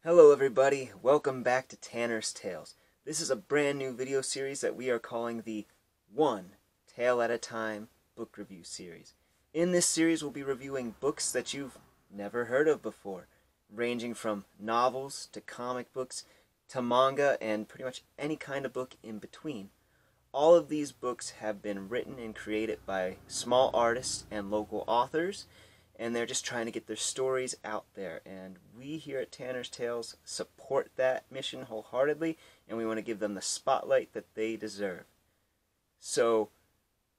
Hello everybody, welcome back to Tanner's Tales. This is a brand new video series that we are calling the One Tale at a Time book review series. In this series we'll be reviewing books that you've never heard of before, ranging from novels to comic books to manga and pretty much any kind of book in between. All of these books have been written and created by small artists and local authors, and they're just trying to get their stories out there, and we here at Tanner's Tales support that mission wholeheartedly, and we want to give them the spotlight that they deserve. So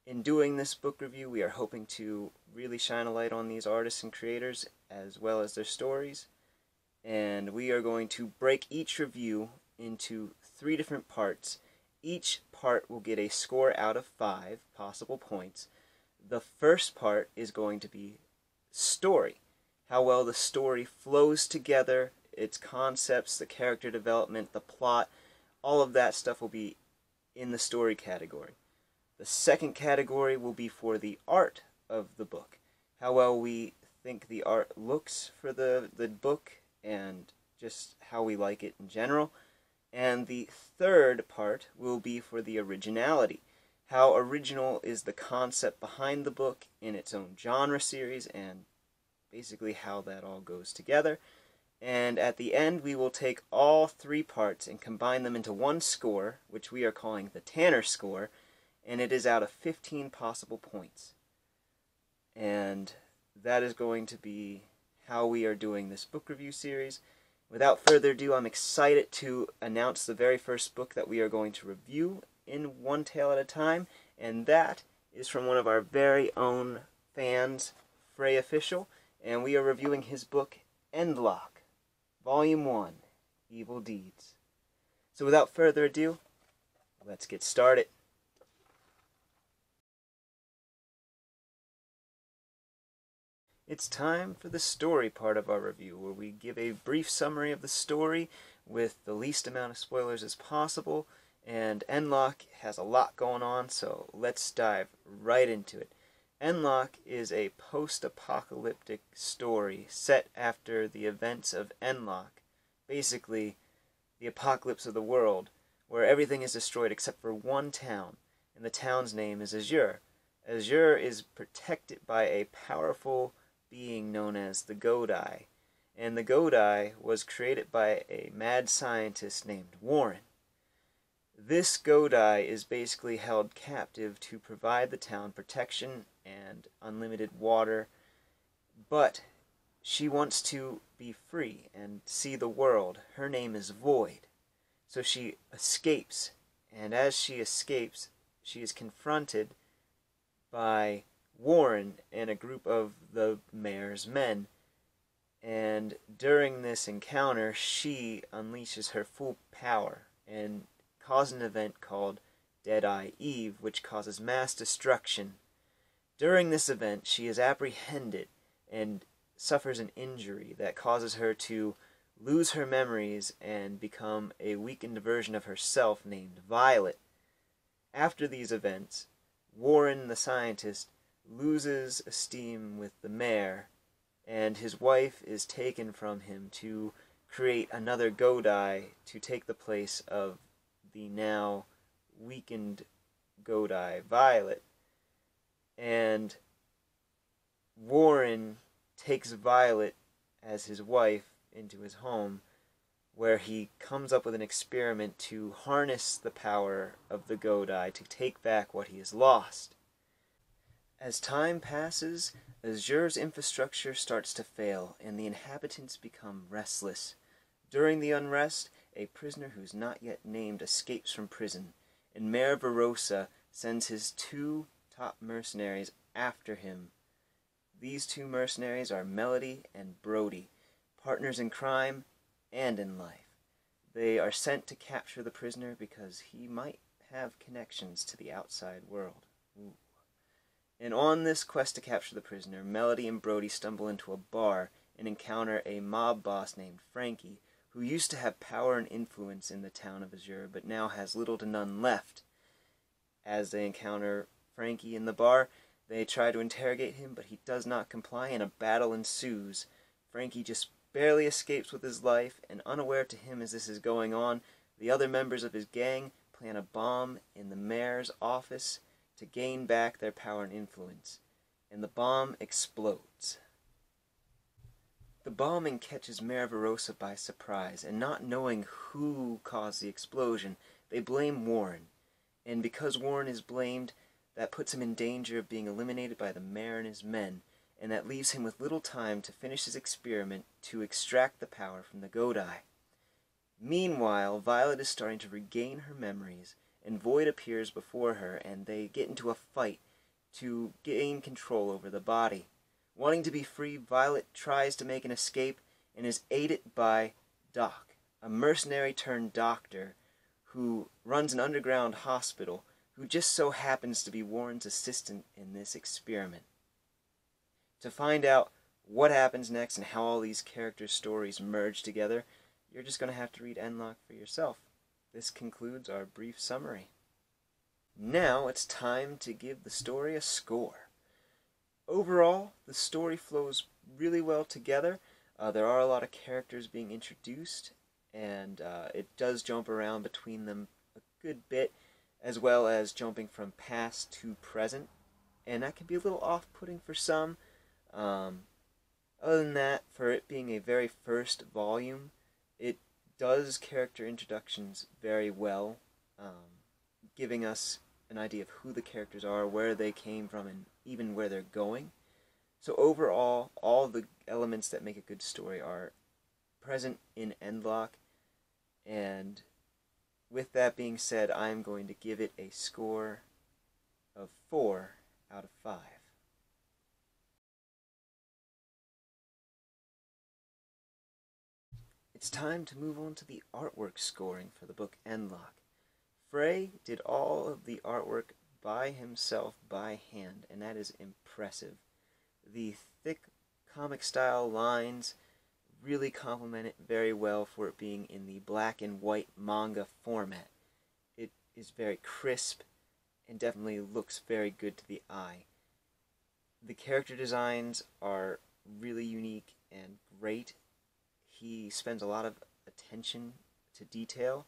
in doing this book review, we are hoping to really shine a light on these artists and creators as well as their stories, and we are going to break each review into 3 different parts. Each part will get a score out of 5 possible points. The first part is going to be story, how well the story flows together, its concepts, the character development, the plot, all of that stuff will be in the story category. The second category will be for the art of the book, how well we think the art looks for the book and just how we like it in general. And the third part will be for the originality, how original is the concept behind the book in its own genre series, and basically how that all goes together. And at the end we will take all 3 parts and combine them into one score, which we are calling the Tanner score, and it is out of 15 possible points. And that is going to be how we are doing this book review series. Without further ado, I'm excited to announce the very first book that we are going to review in One Tale at a Time, and that is from one of our very own fans, Frae Official, and we are reviewing his book Endlocke, Vol.1, Evil Deeds. So without further ado, let's get started. It's time for the story part of our review, where we give a brief summary of the story with the least amount of spoilers as possible. And Endlocke has a lot going on, so let's dive right into it. Endlocke is a post-apocalyptic story set after the events of Endlocke, basically the apocalypse of the world, where everything is destroyed except for one town, and the town's name is Azure. Azure is protected by a powerful being known as the Godai, and the Godai was created by a mad scientist named Warren. This Godai is basically held captive to provide the town protection and unlimited water, but she wants to be free and see the world. Her name is Void. So she escapes, and as she escapes, she is confronted by Warren and a group of the mayor's men. And during this encounter, she unleashes her full power and causes an event called Deadeye Eve, which causes mass destruction. During this event, she is apprehended and suffers an injury that causes her to lose her memories and become a weakened version of herself named Violet. After these events, Warren the scientist loses esteem with the mayor, and his wife is taken from him to create another Godai to take the place of the now weakened Godai, Violet. And Warren takes Violet as his wife into his home, where he comes up with an experiment to harness the power of the Godai to take back what he has lost. As time passes, Azure's infrastructure starts to fail, and the inhabitants become restless. During the unrest, a prisoner who's not yet named escapes from prison, and Mayor Verosa sends his 2 top mercenaries after him. These 2 mercenaries are Melody and Brody, partners in crime and in life. They are sent to capture the prisoner because he might have connections to the outside world. Ooh. And on this quest to capture the prisoner, Melody and Brody stumble into a bar and encounter a mob boss named Frankie, who used to have power and influence in the town of Azure, but now has little to none left. As they encounter Frankie in the bar, they try to interrogate him, but he does not comply, and a battle ensues. Frankie just barely escapes with his life, and unaware to him as this is going on, the other members of his gang plant a bomb in the mayor's office to gain back their power and influence, and the bomb explodes. The bombing catches Mayor Verosa by surprise, and not knowing who caused the explosion, they blame Warren, and because Warren is blamed, that puts him in danger of being eliminated by the mayor and his men, and that leaves him with little time to finish his experiment to extract the power from the Godai. Meanwhile, Violet is starting to regain her memories, and Void appears before her, and they get into a fight to gain control over the body. Wanting to be free, Violet tries to make an escape and is aided by Doc, a mercenary turned doctor who runs an underground hospital, who just so happens to be Warren's assistant in this experiment. To find out what happens next and how all these characters' stories merge together, you're just going to have to read Endlocke for yourself. This concludes our brief summary. Now it's time to give the story a score. Overall, the story flows really well together. There are a lot of characters being introduced, and it does jump around between them a good bit, as well as jumping from past to present, and that can be a little off-putting for some. Other than that, for it being a very first volume, it does character introductions very well, giving us an idea of who the characters are, where they came from, and even where they're going. So overall, all the elements that make a good story are present in Endlocke, and with that being said, I'm going to give it a score of 4 out of 5. It's time to move on to the artwork scoring for the book Endlocke. Frae did all of the artwork by himself, by hand, and that is impressive. The thick comic style lines really complement it very well for it being in the black and white manga format. It is very crisp and definitely looks very good to the eye. The character designs are really unique and great. He spends a lot of attention to detail,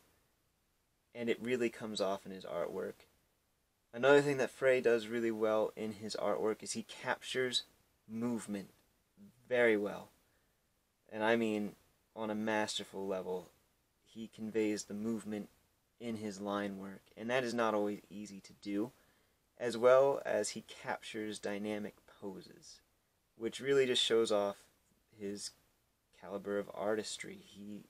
and it really comes off in his artwork. Another thing that Frae does really well in his artwork is he captures movement very well. And I mean on a masterful level. He conveys the movement in his line work, and that is not always easy to do, as well as he captures dynamic poses, which really just shows off his caliber of artistry. He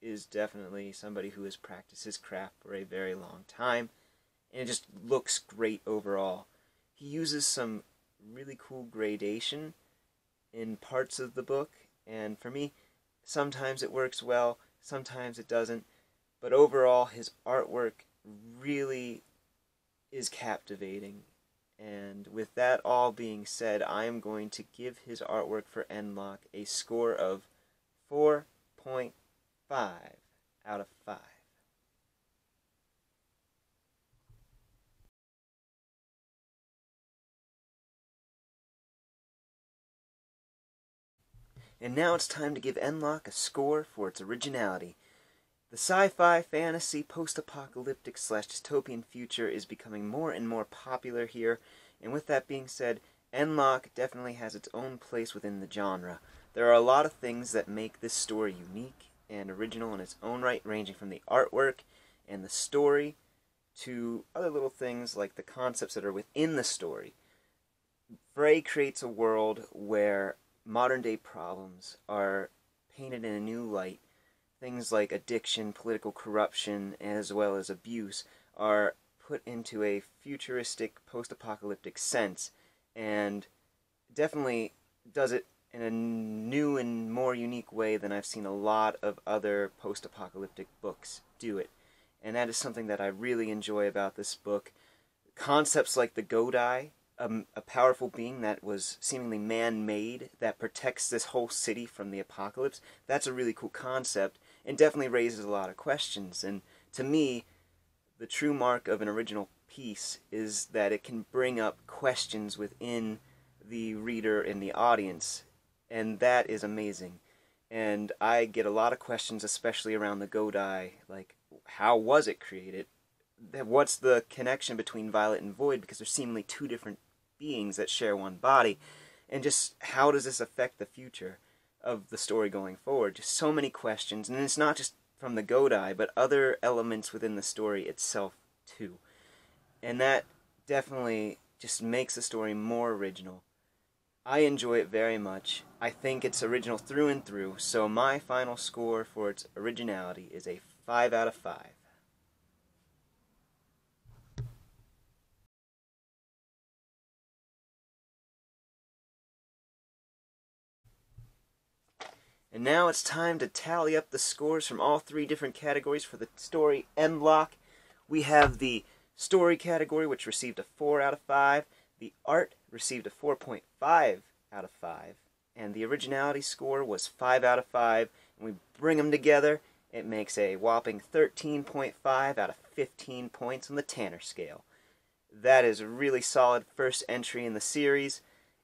is definitely somebody who has practiced his craft for a very long time, and it just looks great overall. He uses some really cool gradation in parts of the book, and for me, sometimes it works well, sometimes it doesn't, but overall his artwork really is captivating. And with that all being said, I am going to give his artwork for Endlocke a score of 4.5 out of 5. And now it's time to give Endlocke a score for its originality. The sci-fi, fantasy, post-apocalyptic / dystopian future is becoming more and more popular here, and with that being said, Endlocke definitely has its own place within the genre. There are a lot of things that make this story unique and original in its own right, ranging from the artwork and the story to other little things like the concepts that are within the story. Frae creates a world where modern-day problems are painted in a new light. Things like addiction, political corruption, as well as abuse are put into a futuristic, post-apocalyptic sense, and definitely does it in a new and more unique way than I've seen a lot of other post-apocalyptic books do it. And that is something that I really enjoy about this book. Concepts like the Godai, a powerful being that was seemingly man-made, that protects this whole city from the apocalypse, that's a really cool concept, and definitely raises a lot of questions. And to me, the true mark of an original piece is that it can bring up questions within the reader and the audience, and that is amazing. and I get a lot of questions, especially around the Godai, like, how was it created? What's the connection between Violet and Void, because they're seemingly two different beings that share one body, and just how does this affect the future of the story going forward? Just so many questions, and it's not just from the Godai, but other elements within the story itself too. And that definitely just makes the story more original. I enjoy it very much. I think it's original through and through, so my final score for its originality is a 5 out of 5. And now it's time to tally up the scores from all three different categories for the story Endlocke. We have the story category, which received a 4 out of 5. The art received a 4.5 out of 5. And the originality score was 5 out of 5. And we bring them together, it makes a whopping 13.5 out of 15 points on the Tanner scale. That is a really solid first entry in the series.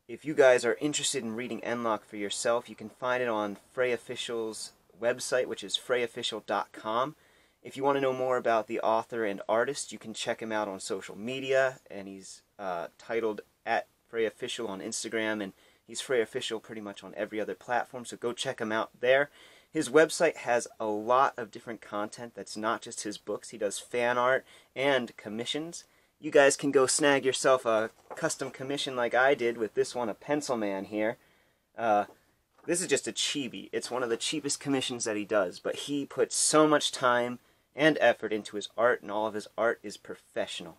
If you guys are interested in reading Endlocke for yourself, you can find it on Frae Official's website, which is fraeofficial.com. If you want to know more about the author and artist, you can check him out on social media, and he's titled at Frae Official on Instagram, and he's Frae Official pretty much on every other platform, so go check him out there. His website has a lot of different content that's not just his books. He does fan art and commissions. You guys can go snag yourself a custom commission like I did with this one, a Pencil Man here. This is just a chibi. It's one of the cheapest commissions that he does, but he puts so much time and effort into his art, and all of his art is professional.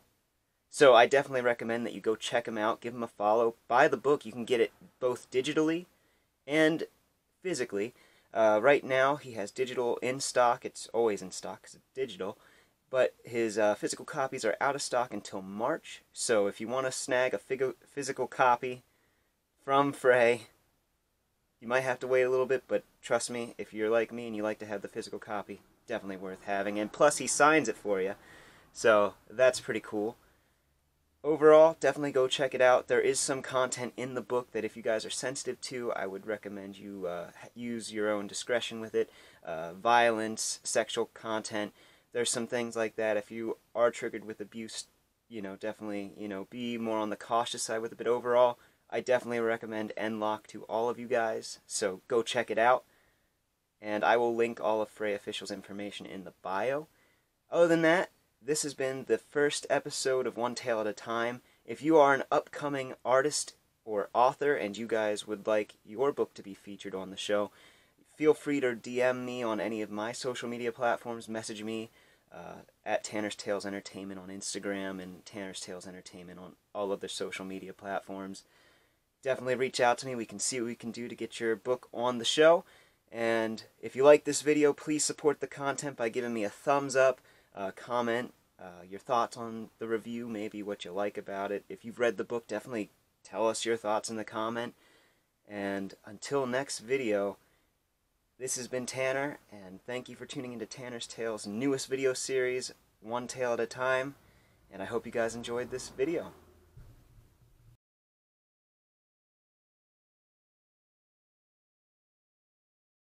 So I definitely recommend that you go check him out, give him a follow, buy the book. You can get it both digitally and physically. Right now he has digital in stock. It's always in stock because it's digital. But his physical copies are out of stock until March. So if you want to snag a physical copy from Frae, you might have to wait a little bit, but trust me, if you're like me and you like to have the physical copy, definitely worth having. And plus he signs it for you, so that's pretty cool. Overall, definitely go check it out. There is some content in the book that if you guys are sensitive to, I would recommend you use your own discretion with it. Violence, sexual content. There's some things like that. If you are triggered with abuse, definitely, be more on the cautious side with it. But overall, I definitely recommend Endlocke to all of you guys. So go check it out. And I will link all of Frae Official's information in the bio. Other than that, this has been the first episode of One Tale at a Time. If you are an upcoming artist or author and you guys would like your book to be featured on the show, feel free to DM me on any of my social media platforms. Message me at Tanner's Tales Entertainment on Instagram and Tanner's Tales Entertainment on all other social media platforms. Definitely reach out to me. We can see what we can do to get your book on the show. And if you like this video, please support the content by giving me a thumbs up, comment your thoughts on the review, maybe what you like about it. If you've read the book, definitely tell us your thoughts in the comment. And until next video, this has been Tanner, and thank you for tuning into Tanner's Tales' newest video series, One Tale at a Time, and I hope you guys enjoyed this video.